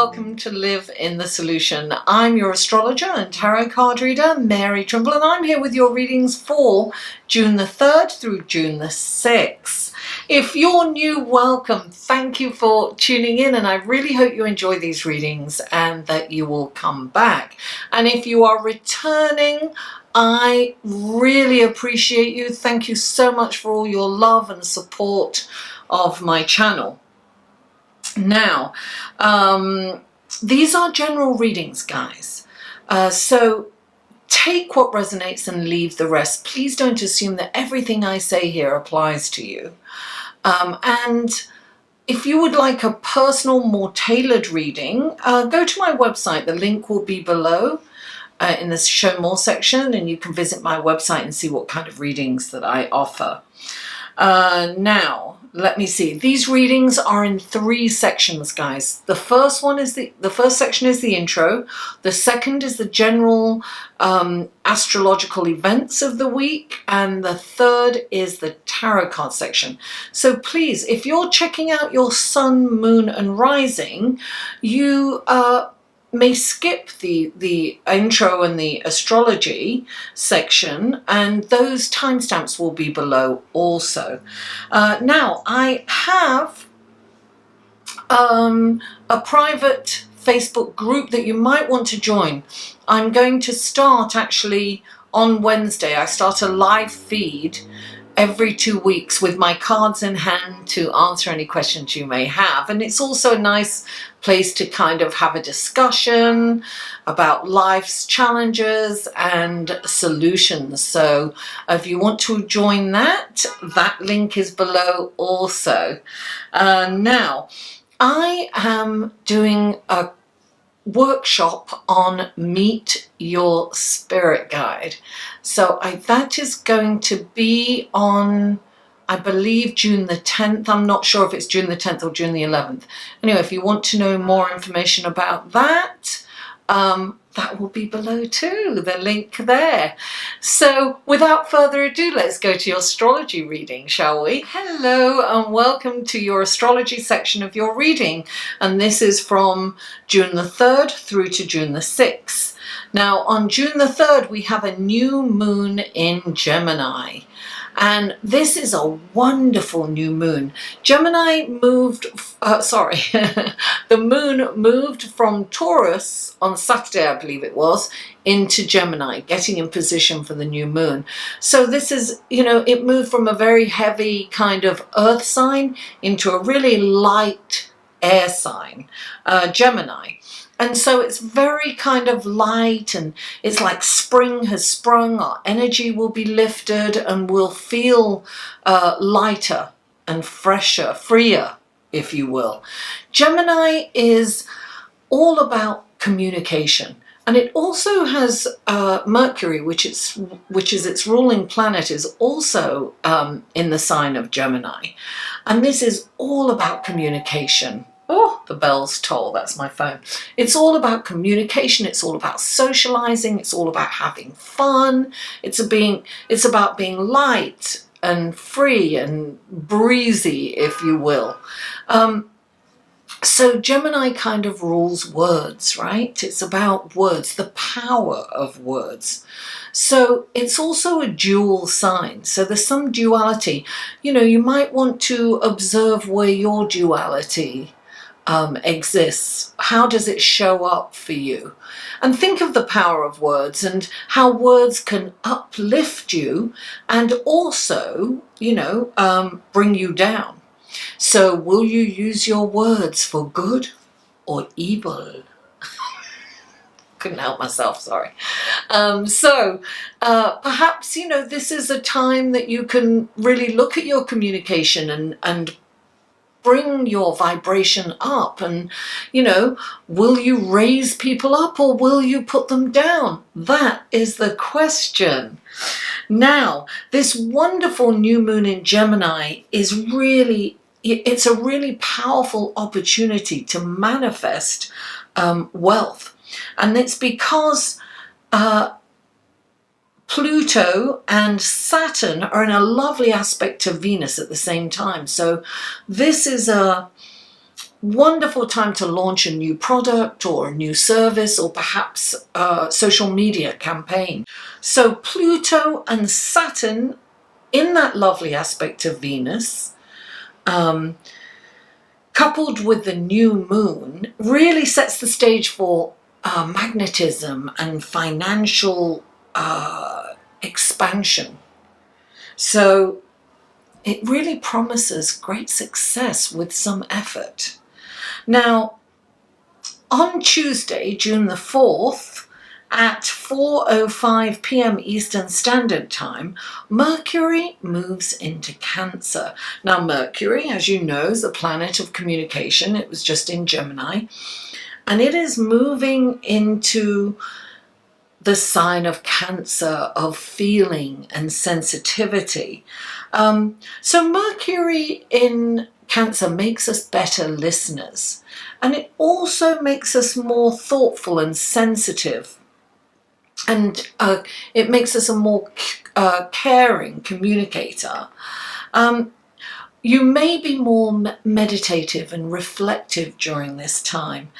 welcome to Live in the Solution. I'm your astrologer and tarot card reader, Mary Trimble, and I'm here with your readings for June the 3rd through June the 6th. If you're new, welcome. Thank you for tuning in, and I really hope you enjoy these readings and that you will come back. And if you are returning, I really appreciate you. Thank you so much for all your love and support of my channel. Now, these are general readings, guys. So take what resonates and leave the rest. Please don't assume that everything I say here applies to you. And if you would like a personal, more tailored reading, go to my website. The link will be below in the Show More section, and you can visit my website and see what kind of readings that I offer. Now, let me see. These readings are in 3 sections, guys. The first section is the intro. The second is the general astrological events of the week, and the third is the tarot card section. So please, if you're checking out your sun, moon, and rising, you may skip the intro and the astrology section, and those timestamps will be below also. Now, I have a private Facebook group that you might want to join. I'm going to start actually on Wednesday. I start a live feed every 2 weeks with my cards in hand to answer any questions you may have. And it's also a nice place to kind of have a discussion about life's challenges and solutions. So if you want to join that link is below also. Now, I am doing a workshop on Meet Your Spirit Guide. So that is going to be on, I believe, June the 10th. I'm not sure if it's June the 10th or June the 11th. Anyway, if you want to know more information about that, that will be below too, the link there. So without further ado, let's go to your astrology reading, shall we? Hello and welcome to your astrology section of your reading. And this is from June the 3rd through to June the 6th. Now, on June the 3rd, we have a new moon in Gemini. And this is a wonderful new moon. Gemini moved, the moon moved from Taurus on Saturday, I believe it was, into Gemini, getting in position for the new moon. So this is, it moved from a very heavy kind of earth sign into a really light air sign, Gemini. And so it's very kind of light, and it's like spring has sprung. Our energy will be lifted and we'll feel lighter and fresher, freer, if you will. Gemini is all about communication. And it also has Mercury, which is its ruling planet, is also in the sign of Gemini. And this is all about communication. Oh, the bells toll, that's my phone. It's all about communication, it's all about socializing, it's all about having fun, it's about being light and free and breezy, if you will. So Gemini kind of rules words, right? It's about words, the power of words. So it's also a dual sign. So there's some duality. You might want to observe where your duality exists. How does it show up for you? And think of the power of words and how words can uplift you and also, bring you down. So will you use your words for good or evil? Couldn't help myself, sorry. Perhaps, this is a time that you can really look at your communication and bring your vibration up, and will you raise people up or will you put them down? That is the question. Now, this wonderful new moon in Gemini is it's a really powerful opportunity to manifest wealth, and it's because Pluto and Saturn are in a lovely aspect to Venus at the same time. So this is a Wonderful time to launch a new product or a new service, or perhaps a social media campaign. So Pluto and Saturn in that lovely aspect of Venus, coupled with the new moon, really sets the stage for magnetism and financial expansion. So it really promises great success with some effort. Now, on Tuesday, June the 4th, at 4:05 PM Eastern Standard Time, Mercury moves into Cancer. Now, Mercury, as you know, is the planet of communication. It was just in Gemini. And it is moving into the sign of Cancer, of feeling and sensitivity. So Mercury in Cancer makes us better listeners, and it also makes us more thoughtful and sensitive, and it makes us a more caring communicator. You may be more meditative and reflective during this time,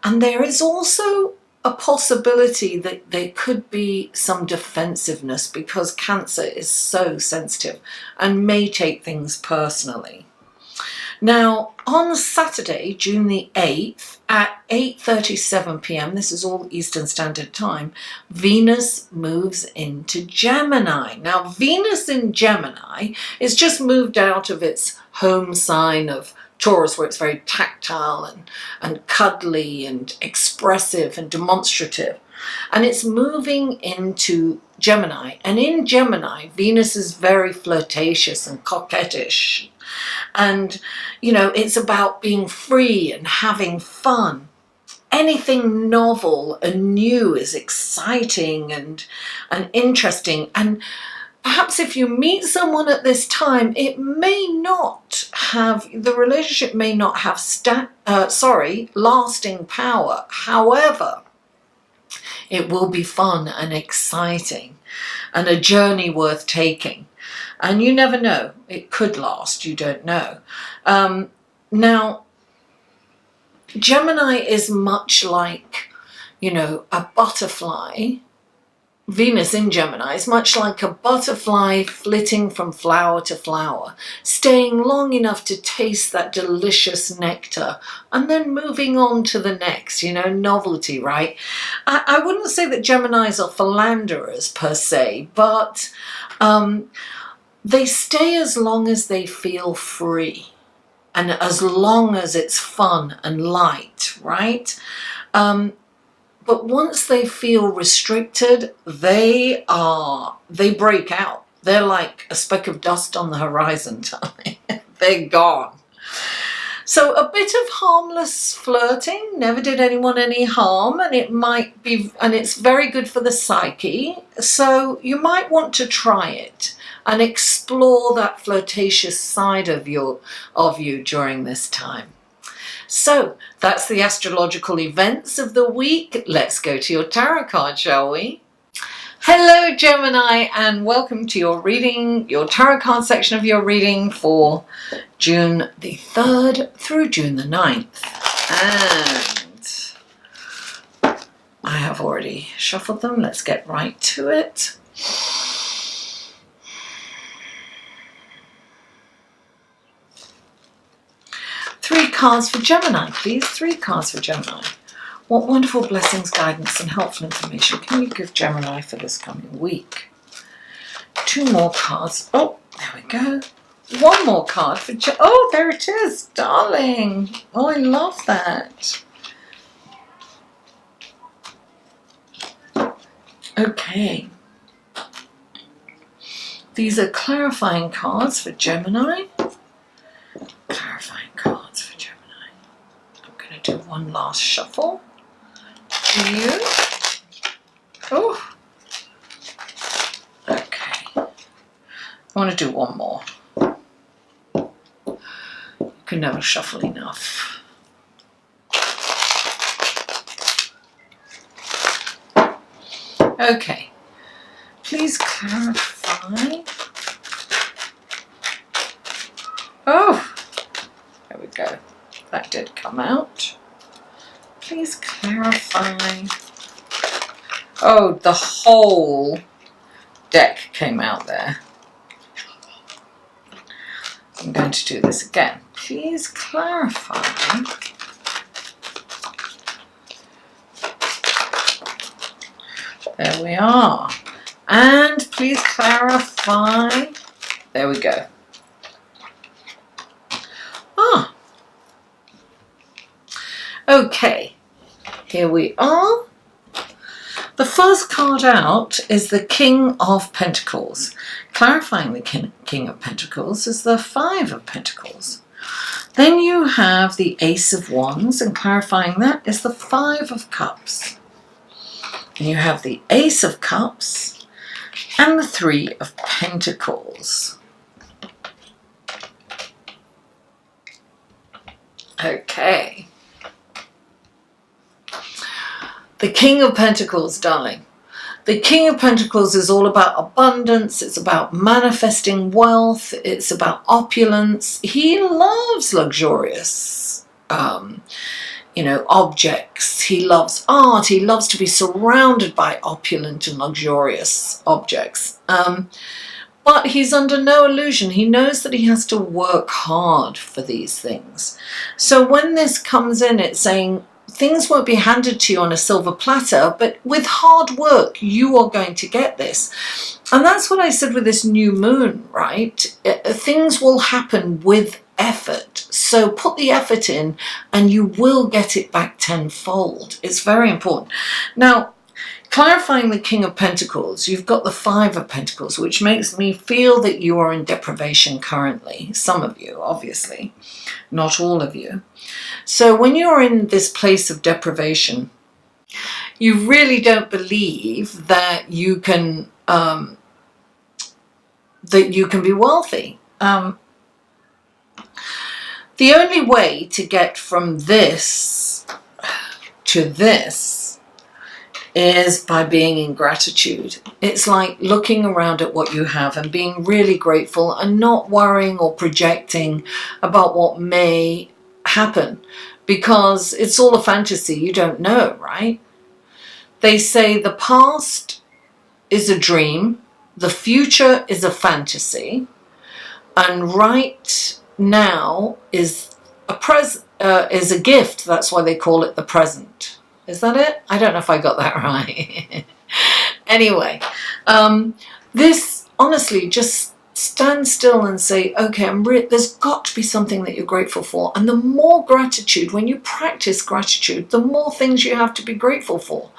and there is also a possibility that there could be some defensiveness because Cancer is so sensitive and may take things personally. Now, on Saturday, June the 8th, at 8:37 PM, this is all Eastern Standard Time, Venus moves into Gemini. Now, Venus in Gemini is just moved out of its home sign of Taurus, where it's very tactile and cuddly and expressive and demonstrative. And it's moving into Gemini. And in Gemini, Venus is very flirtatious and coquettish. And, you know, it's about being free and having fun. Anything novel and new is exciting and interesting. And perhaps if you meet someone at this time, it may not have, the relationship may not have lasting power. However, it will be fun and exciting and a journey worth taking. And you never know, it could last, you don't know. Now, Gemini is much like, you know, a butterfly. Venus in Gemini is much like a butterfly flitting from flower to flower, staying long enough to taste that delicious nectar and then moving on to the next, you know, novelty, right? I wouldn't say that Geminis are philanderers per se, but they stay as long as they feel free and as long as it's fun and light, right? But once they feel restricted, they break out. They're like a speck of dust on the horizon. They're gone. So a bit of harmless flirting never did anyone any harm, and it's very good for the psyche. So you might want to try it and explore that flirtatious side of you during this time. So that's the astrological events of the week. Let's go to your tarot card, shall we? Hello, Gemini, and welcome to your reading, your tarot card section of your reading for June the 3rd through June the 9th. And I have already shuffled them. Let's get right to it. Three cards for Gemini, please. 3 cards for Gemini. What wonderful blessings, guidance, and helpful information can you give Gemini for this coming week? 2 more cards. Oh, there we go. 1 more card for oh, there it is, darling. Oh, I love that. Okay. These are clarifying cards for Gemini. Clarifying cards for Gemini. I'm going to do one last shuffle. For you. Oh. Okay. I want to do one more. You can never shuffle enough. Okay. Please clarify. Oh. There we go. that did come out. Please clarify. Oh, the whole deck came out there. I'm going to do this again. Please clarify. There we are. And please clarify. There we go. Ah. Okay. Here we are. The first card out is the King of Pentacles. Clarifying the King of Pentacles is the Five of Pentacles. Then you have the Ace of Wands, and clarifying that is the Five of Cups. And you have the Ace of Cups and the Three of Pentacles. Okay. The King of Pentacles, darling. The King of Pentacles is all about abundance. It's about manifesting wealth. It's about opulence. He loves luxurious, objects. He loves art. He loves to be surrounded by opulent and luxurious objects. But he's under no illusion. He knows that he has to work hard for these things. So when this comes in, it's saying, things won't be handed to you on a silver platter, but with hard work, you are going to get this. And that's what I said with this new moon, right? Things will happen with effort. So put the effort in and you will get it back tenfold. It's very important. Now, clarifying the King of Pentacles, you've got the Five of Pentacles, which makes me feel that you are in deprivation currently. Some of you, obviously, not all of you. So when you're in this place of deprivation, you really don't believe that you can be wealthy. The only way to get from this to this is by being in gratitude. It's like looking around at what you have and being really grateful and not worrying or projecting about what may happen, because it's all a fantasy. You don't know, right? They say the past is a dream, the future is a fantasy, and right now is a gift. That's why they call it the present. Is that it? I don't know if I got that right. Anyway, this honestly, just stand still and say, okay, there's got to be something that you're grateful for. And the more gratitude, when you practice gratitude, the more things you have to be grateful for.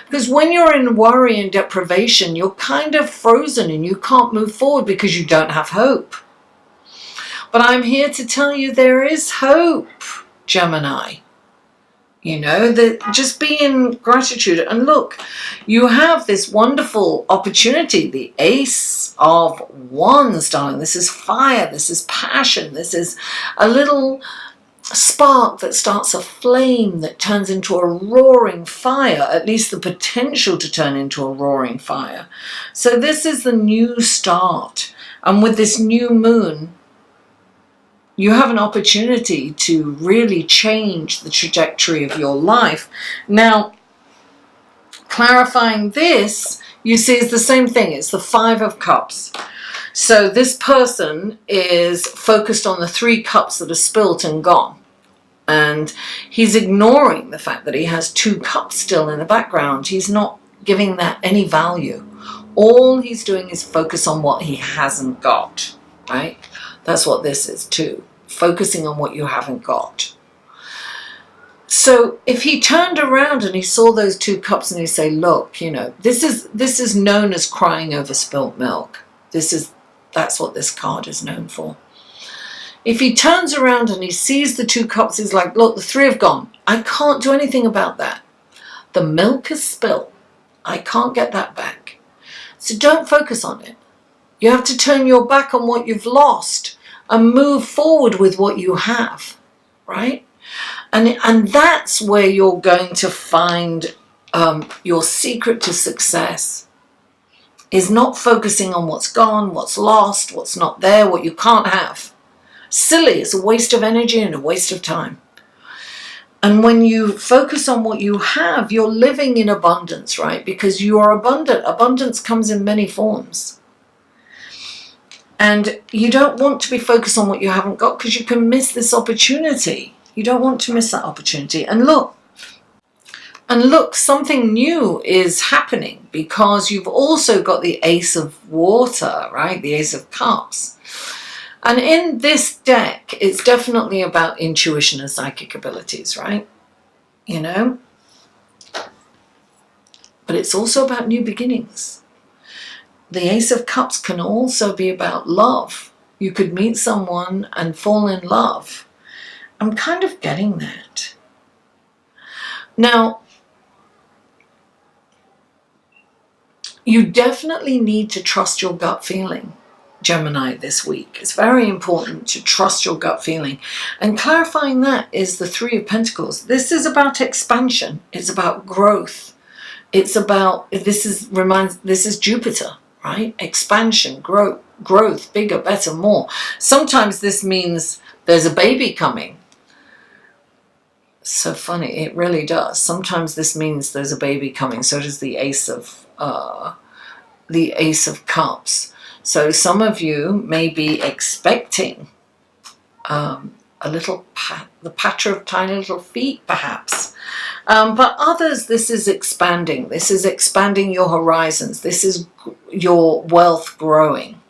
Because when you're in worry and deprivation, you're kind of frozen and you can't move forward because you don't have hope. But I'm here to tell you there is hope, Gemini. Just be in gratitude. And look, you have this wonderful opportunity, the Ace of Wands, darling. This is fire, this is passion, this is a little spark that starts a flame that turns into a roaring fire, at least the potential to turn into a roaring fire. So this is the new start. And with this new moon, you have an opportunity to really change the trajectory of your life. Now, clarifying this, you see, is the same thing. It's the Five of Cups. So this person is focused on the 3 cups that are spilt and gone. And he's ignoring the fact that he has 2 cups still in the background. He's not giving that any value. All he's doing is focus on what he hasn't got, right? That's what this is too. Focusing on what you haven't got. So if he turned around and he saw those 2 cups and he say, look, this is known as crying over spilt milk. That's what this card is known for. If he turns around and he sees the 2 cups, he's like, look, the 3 have gone. I can't do anything about that. The milk is spilt. I can't get that back. So don't focus on it. You have to turn your back on what you've lost and move forward with what you have, right? And that's where you're going to find your secret to success, is not focusing on what's gone, what's lost, what's not there, what you can't have. Silly, it's a waste of energy and a waste of time. And when you focus on what you have, you're living in abundance, right? Because you are abundant. Abundance comes in many forms. And you don't want to be focused on what you haven't got, because you can miss this opportunity. You don't want to miss that opportunity. And look, something new is happening, because you've also got the Ace of Water, right? The Ace of Cups. And in this deck, it's definitely about intuition and psychic abilities, right? You know? But it's also about new beginnings. The Ace of Cups can also be about love. You could meet someone and fall in love. I'm kind of getting that. Now, you definitely need to trust your gut feeling, Gemini, this week. It's very important to trust your gut feeling. And clarifying that is the Three of Pentacles. This is about expansion. It's about growth. It's about, this is Jupiter, right? Expansion, growth, bigger, better, more. Sometimes this means there's a baby coming. So funny, it really does. Sometimes this means there's a baby coming. So does the Ace of Cups. So some of you may be expecting the patter of tiny little feet, perhaps. But others, this is expanding. This is expanding your horizons. This is your wealth growing.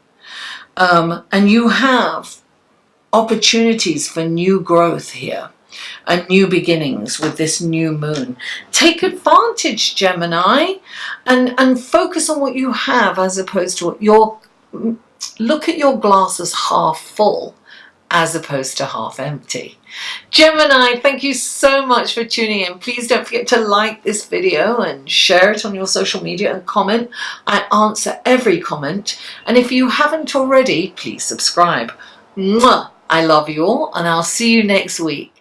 And you have opportunities for new growth here and new beginnings with this new moon. Take advantage, Gemini, and focus on what you have as opposed to look at your glass as half full as opposed to half empty. Gemini, thank you so much for tuning in. Please don't forget to like this video and share it on your social media and comment. I answer every comment. And if you haven't already, please subscribe. Mwah! I love you all, and I'll see you next week.